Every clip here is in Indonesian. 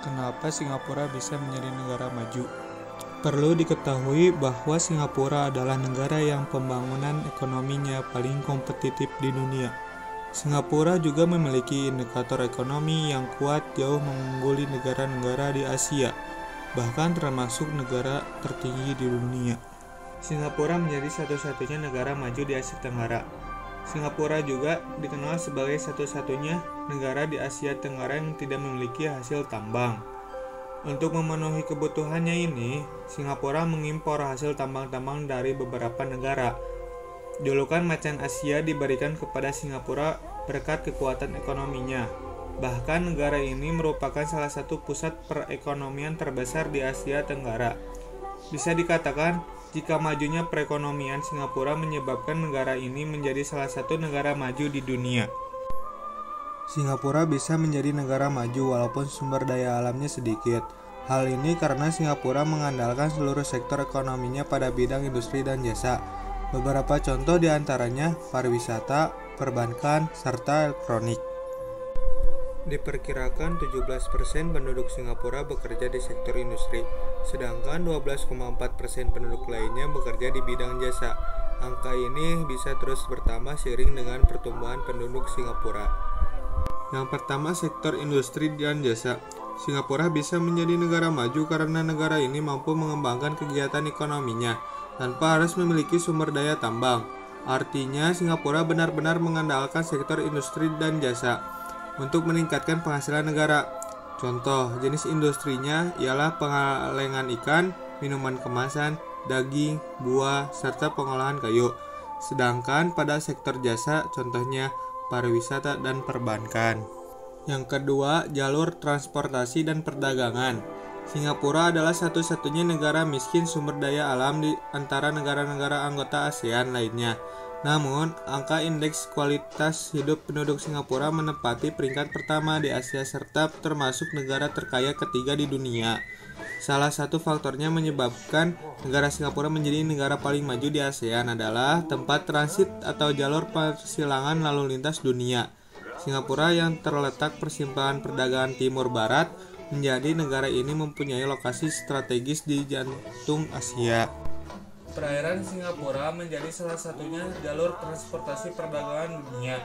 Kenapa Singapura bisa menjadi negara maju? Perlu diketahui bahwa Singapura adalah negara yang pembangunan ekonominya paling kompetitif di dunia. Singapura juga memiliki indikator ekonomi yang kuat jauh mengungguli negara-negara di Asia, bahkan termasuk negara tertinggi di dunia. Singapura menjadi satu-satunya negara maju di Asia Tenggara. Singapura juga dikenal sebagai satu-satunya negara di Asia Tenggara yang tidak memiliki hasil tambang. Untuk memenuhi kebutuhannya ini, Singapura mengimpor hasil tambang-tambang dari beberapa negara. Julukan Macan Asia diberikan kepada Singapura berkat kekuatan ekonominya. Bahkan negara ini merupakan salah satu pusat perekonomian terbesar di Asia Tenggara. Bisa dikatakan, jika majunya perekonomian Singapura menyebabkan negara ini menjadi salah satu negara maju di dunia. Singapura bisa menjadi negara maju walaupun sumber daya alamnya sedikit. Hal ini karena Singapura mengandalkan seluruh sektor ekonominya pada bidang industri dan jasa. Beberapa contoh diantaranya pariwisata, perbankan, serta elektronik. Diperkirakan 17% penduduk Singapura bekerja di sektor industri, sedangkan 12,4% penduduk lainnya bekerja di bidang jasa. Angka ini bisa terus bertambah seiring dengan pertumbuhan penduduk Singapura. Yang pertama, sektor industri dan jasa. Singapura bisa menjadi negara maju karena negara ini mampu mengembangkan kegiatan ekonominya tanpa harus memiliki sumber daya tambang. Artinya, Singapura benar-benar mengandalkan sektor industri dan jasa untuk meningkatkan penghasilan negara. Contoh jenis industrinya ialah pengalengan ikan, minuman kemasan, daging, buah, serta pengolahan kayu. Sedangkan pada sektor jasa, contohnya pariwisata dan perbankan. Yang kedua, jalur transportasi dan perdagangan. Singapura adalah satu-satunya negara miskin sumber daya alam di antara negara-negara anggota ASEAN lainnya. Namun, angka indeks kualitas hidup penduduk Singapura menempati peringkat pertama di Asia serta termasuk negara terkaya ketiga di dunia. Salah satu faktornya menyebabkan negara Singapura menjadi negara paling maju di ASEAN adalah tempat transit atau jalur persilangan lalu lintas dunia. Singapura yang terletak persimpangan perdagangan timur barat menjadi negara ini mempunyai lokasi strategis di jantung Asia. Perairan Singapura menjadi salah satunya jalur transportasi perdagangan dunia.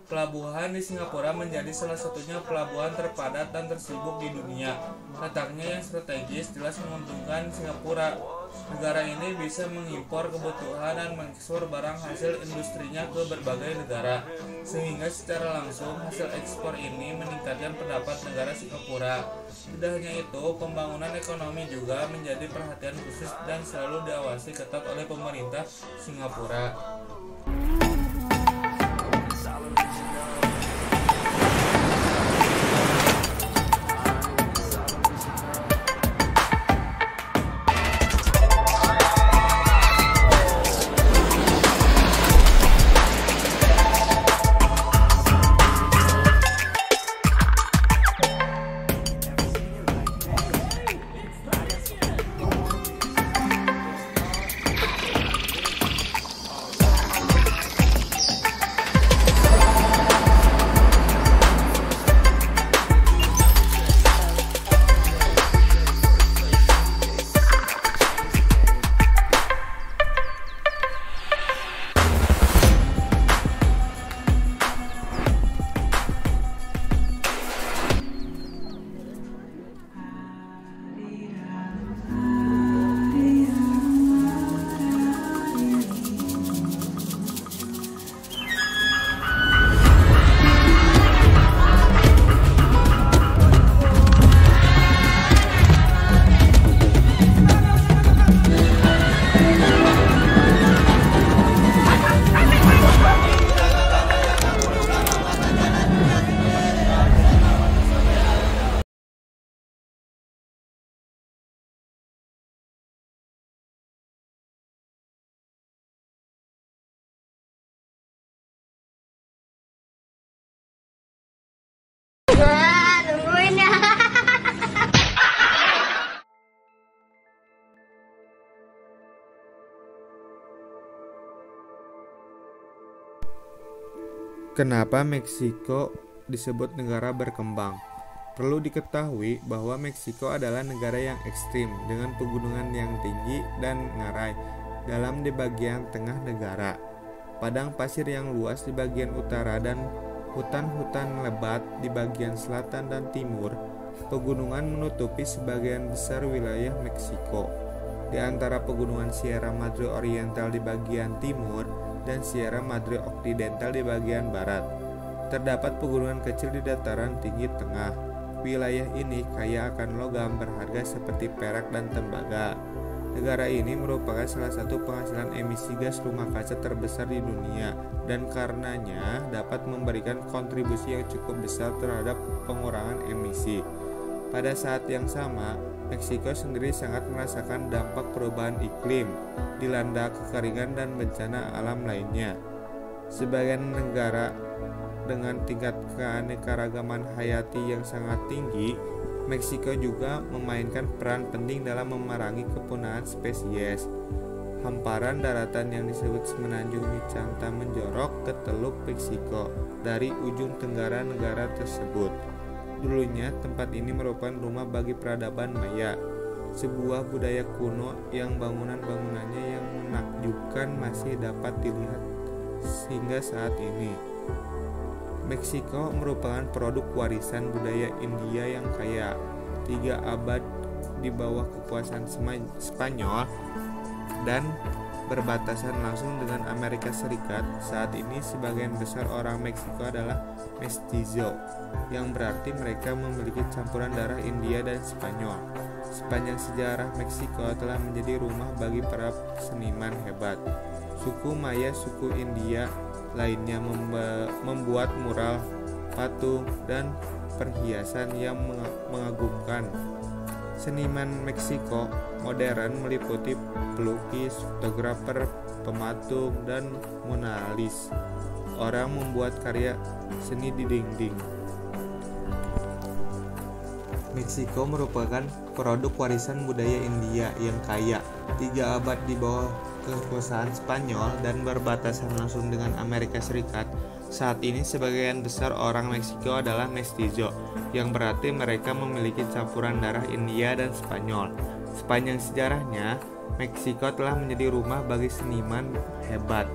Pelabuhan di Singapura menjadi salah satunya pelabuhan terpadat dan tersibuk di dunia. Letaknya yang strategis jelas menguntungkan Singapura. Negara ini bisa mengimpor kebutuhan dan mengekspor barang hasil industrinya ke berbagai negara, sehingga secara langsung hasil ekspor ini meningkatkan pendapat negara Singapura. Tidak hanya itu, pembangunan ekonomi juga menjadi perhatian khusus dan selalu diawasi ketat oleh pemerintah Singapura. Kenapa Meksiko disebut negara berkembang? Perlu diketahui bahwa Meksiko adalah negara yang ekstrim dengan pegunungan yang tinggi dan ngarai dalam di bagian tengah negara, padang pasir yang luas di bagian utara dan hutan-hutan lebat di bagian selatan dan timur. Pegunungan menutupi sebagian besar wilayah Meksiko. Di antara pegunungan Sierra Madre Oriental di bagian timur dan Sierra Madre Occidental di bagian barat, terdapat pegunungan kecil di dataran tinggi tengah. Wilayah ini kaya akan logam berharga seperti perak dan tembaga. Negara ini merupakan salah satu penghasilan emisi gas rumah kaca terbesar di dunia dan karenanya dapat memberikan kontribusi yang cukup besar terhadap pengurangan emisi. Pada saat yang sama, Meksiko sendiri sangat merasakan dampak perubahan iklim, dilanda kekeringan dan bencana alam lainnya. Sebagian negara dengan tingkat keanekaragaman hayati yang sangat tinggi, Meksiko juga memainkan peran penting dalam memerangi kepunahan spesies. Hamparan daratan yang disebut Semenanjung Micanta menjorok ke Teluk Meksiko dari ujung tenggara negara tersebut. Dulunya tempat ini merupakan rumah bagi peradaban Maya, sebuah budaya kuno yang bangunan-bangunannya yang menakjubkan masih dapat dilihat hingga saat ini. Meksiko merupakan produk warisan budaya India yang kaya. 3 abad di bawah kekuasaan Spanyol dan berbatasan langsung dengan Amerika Serikat. Saat ini sebagian besar orang Meksiko adalah mestizo, yang berarti mereka memiliki campuran darah India dan Spanyol. Sepanjang sejarah, Meksiko telah menjadi rumah bagi para seniman hebat. Suku Maya, suku India lainnya membuat mural, patung, dan perhiasan yang mengagumkan. Seniman Meksiko modern meliputi pelukis, fotografer, pematung, dan monalis. Orang membuat karya seni di dinding. Meksiko merupakan produk warisan budaya India yang kaya. 3 abad di bawah kekuasaan Spanyol dan berbatasan langsung dengan Amerika Serikat. Saat ini sebagian besar orang Meksiko adalah mestizo, yang berarti mereka memiliki campuran darah India dan Spanyol. Sepanjang sejarahnya, Meksiko telah menjadi rumah bagi seniman hebat.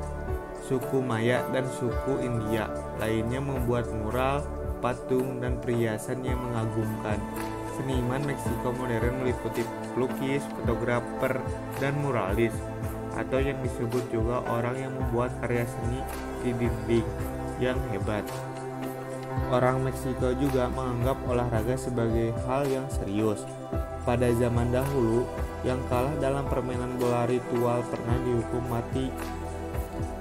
Suku Maya dan suku India lainnya membuat mural, patung, dan perhiasan yang mengagumkan. Seniman Meksiko modern meliputi pelukis, fotografer, dan muralis, atau yang disebut juga orang yang membuat karya seni di dinding yang hebat. Orang Meksiko juga menganggap olahraga sebagai hal yang serius. Pada zaman dahulu, yang kalah dalam permainan bola ritual pernah dihukum mati.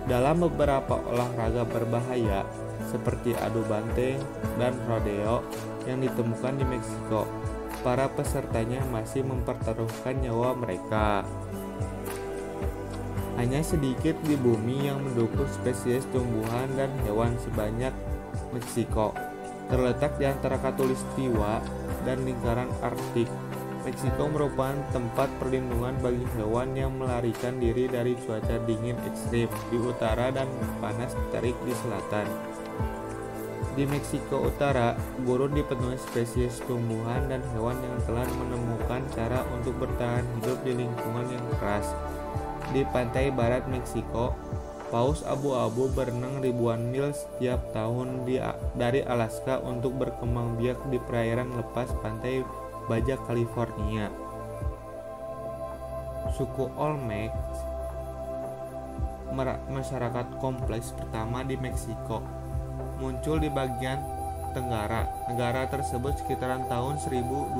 Dalam beberapa olahraga berbahaya seperti adu banteng dan rodeo yang ditemukan di Meksiko, para pesertanya masih mempertaruhkan nyawa mereka. Hanya sedikit di bumi yang mendukung spesies tumbuhan dan hewan sebanyak Meksiko. Terletak di antara Khatulistiwa dan lingkaran Arktik, Meksiko merupakan tempat perlindungan bagi hewan yang melarikan diri dari cuaca dingin ekstrim di utara dan panas terik di selatan. Di Meksiko Utara, gurun dipenuhi spesies tumbuhan dan hewan yang telah menemukan cara untuk bertahan hidup di lingkungan yang keras. Di pantai barat Meksiko, paus abu-abu berenang ribuan mil setiap tahun dari Alaska untuk berkembang biak di perairan lepas pantai Baja California. Suku Olmec, masyarakat kompleks pertama di Meksiko, muncul di bagian tenggara negara tersebut sekitaran tahun 1200.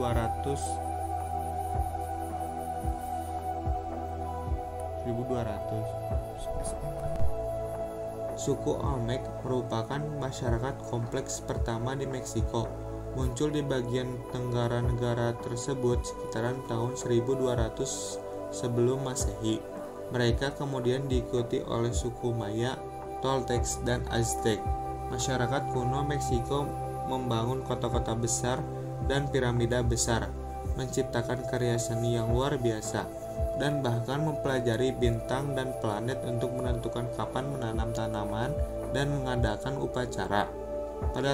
Suku Olmec merupakan masyarakat kompleks pertama di Meksiko. Muncul di bagian tenggara negara tersebut sekitaran tahun 1200 sebelum Masehi. Mereka kemudian diikuti oleh suku Maya, Toltecs, dan Aztec. Masyarakat kuno Meksiko membangun kota-kota besar dan piramida besar, menciptakan karya seni yang luar biasa, dan bahkan mempelajari bintang dan planet untuk menentukan kapan menanam tanaman dan mengadakan upacara. Pada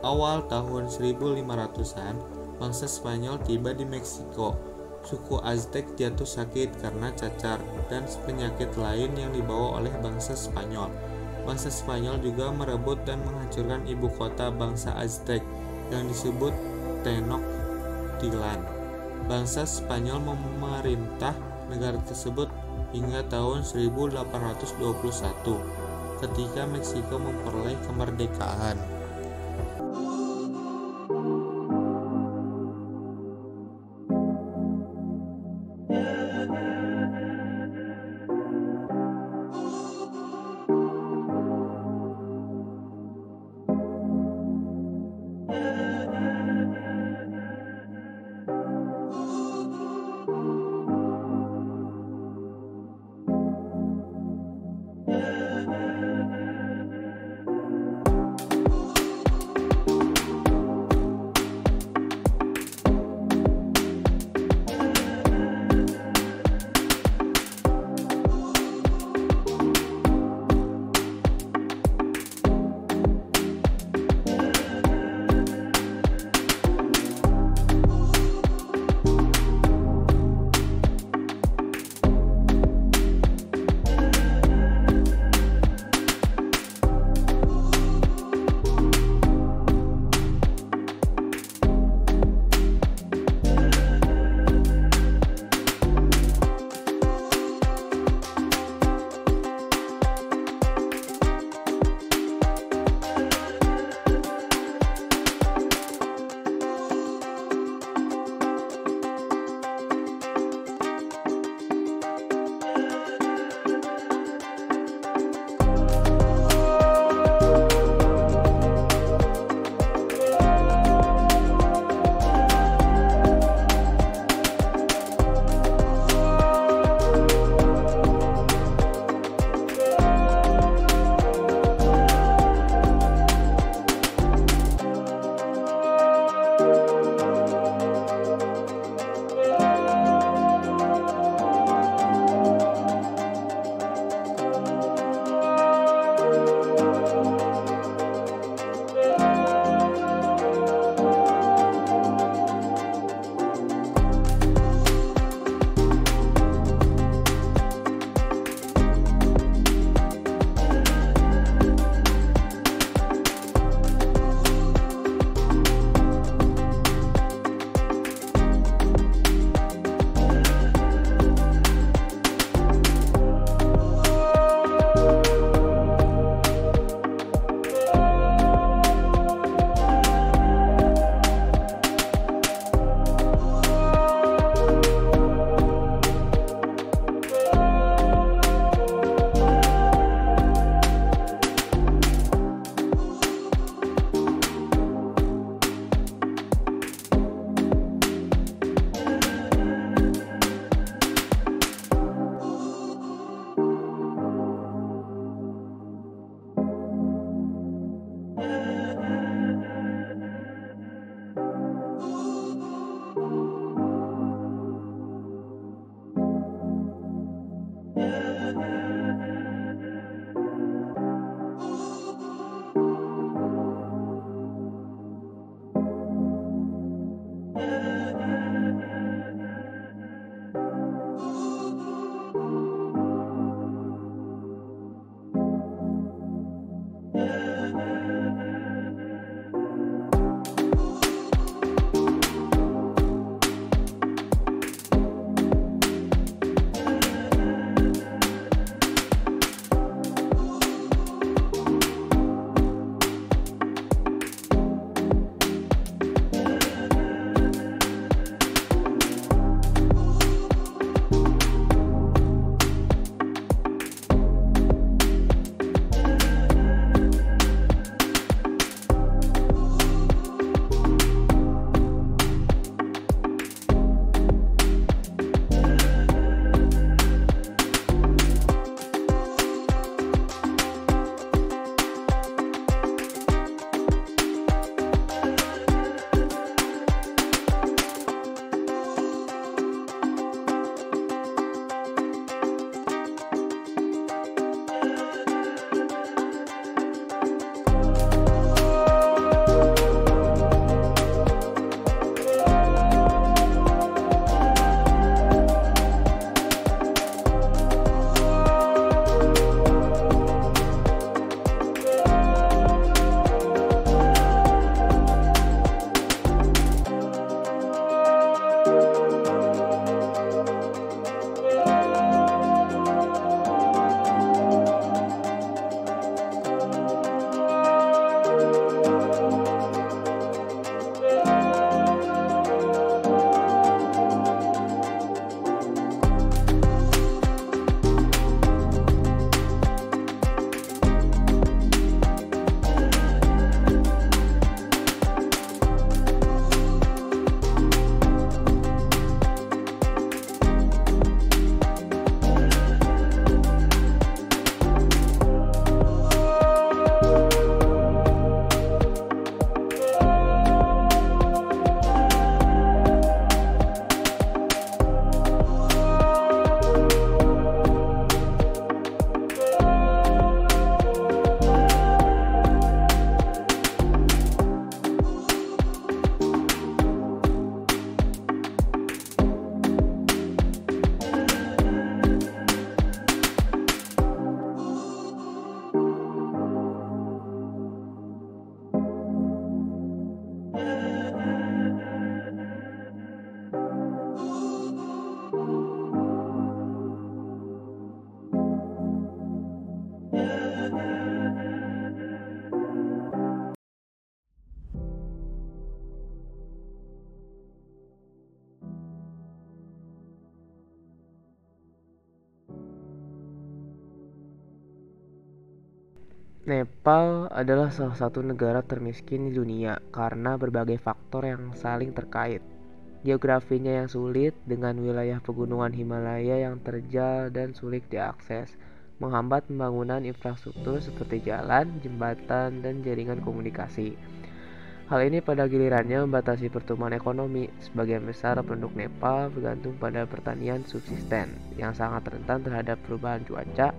awal tahun 1500-an, bangsa Spanyol tiba di Meksiko. Suku Aztec jatuh sakit karena cacar dan penyakit lain yang dibawa oleh bangsa Spanyol. Bangsa Spanyol juga merebut dan menghancurkan ibu kota bangsa Aztec yang disebut Tenochtitlan. Bangsa Spanyol memerintah negara tersebut hingga tahun 1821 ketika Meksiko memperoleh kemerdekaan. Nepal adalah salah satu negara termiskin di dunia karena berbagai faktor yang saling terkait. Geografinya yang sulit dengan wilayah pegunungan Himalaya yang terjal dan sulit diakses, menghambat pembangunan infrastruktur seperti jalan, jembatan, dan jaringan komunikasi. Hal ini pada gilirannya membatasi pertumbuhan ekonomi. Sebagian besar penduduk Nepal bergantung pada pertanian subsisten yang sangat rentan terhadap perubahan cuaca,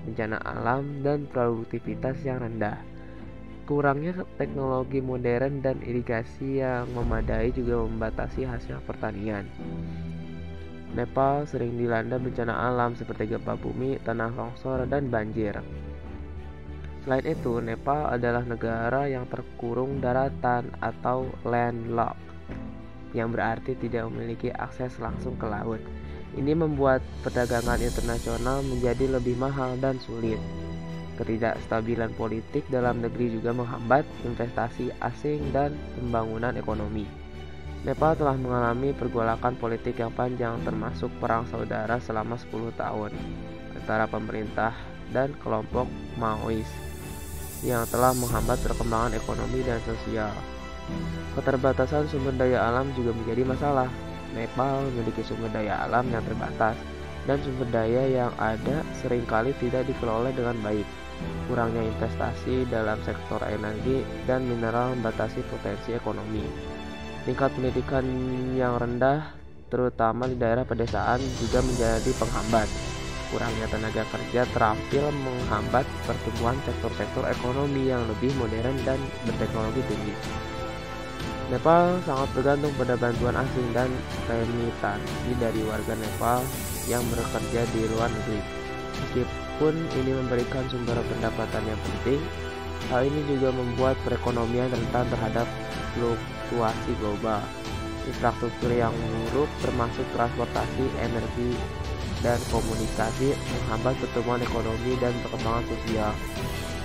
bencana alam, dan produktivitas yang rendah. Kurangnya teknologi modern dan irigasi yang memadai juga membatasi hasil pertanian. Nepal sering dilanda bencana alam seperti gempa bumi, tanah longsor, dan banjir. Selain itu, Nepal adalah negara yang terkurung daratan atau landlocked, yang berarti tidak memiliki akses langsung ke laut. Ini membuat perdagangan internasional menjadi lebih mahal dan sulit. Ketidakstabilan politik dalam negeri juga menghambat investasi asing dan pembangunan ekonomi. Nepal telah mengalami pergolakan politik yang panjang, termasuk perang saudara selama 10 tahun antara pemerintah dan kelompok Maois yang telah menghambat perkembangan ekonomi dan sosial. Keterbatasan sumber daya alam juga menjadi masalah. Nepal memiliki sumber daya alam yang terbatas, dan sumber daya yang ada seringkali tidak dikelola dengan baik. Kurangnya investasi dalam sektor energi dan mineral membatasi potensi ekonomi. Tingkat pendidikan yang rendah, terutama di daerah pedesaan, juga menjadi penghambat. Kurangnya tenaga kerja terampil menghambat pertumbuhan sektor-sektor ekonomi yang lebih modern dan berteknologi tinggi. Nepal sangat bergantung pada bantuan asing dan remitansi dari warga Nepal yang bekerja di luar negeri. Meskipun ini memberikan sumber pendapatan yang penting, hal ini juga membuat perekonomian rentan terhadap fluktuasi global. Infrastruktur yang buruk termasuk transportasi, energi, dan komunikasi menghambat pertumbuhan ekonomi dan perkembangan sosial.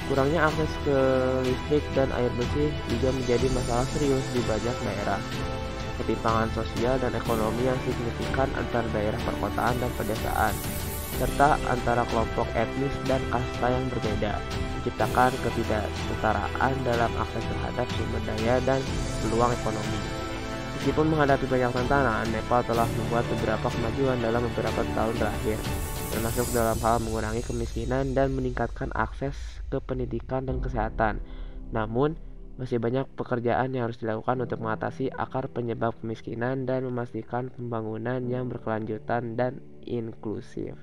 Kurangnya akses ke listrik dan air bersih juga menjadi masalah serius di banyak daerah. Ketimpangan sosial dan ekonomi yang signifikan antara daerah perkotaan dan pedesaan, serta antara kelompok etnis dan kasta yang berbeda, menciptakan ketidaksetaraan dalam akses terhadap sumber daya dan peluang ekonomi. Meskipun menghadapi banyak tantangan, Nepal telah membuat beberapa kemajuan dalam beberapa tahun terakhir, termasuk dalam hal mengurangi kemiskinan dan meningkatkan akses ke pendidikan dan kesehatan. Namun, masih banyak pekerjaan yang harus dilakukan untuk mengatasi akar penyebab kemiskinan dan memastikan pembangunan yang berkelanjutan dan inklusif.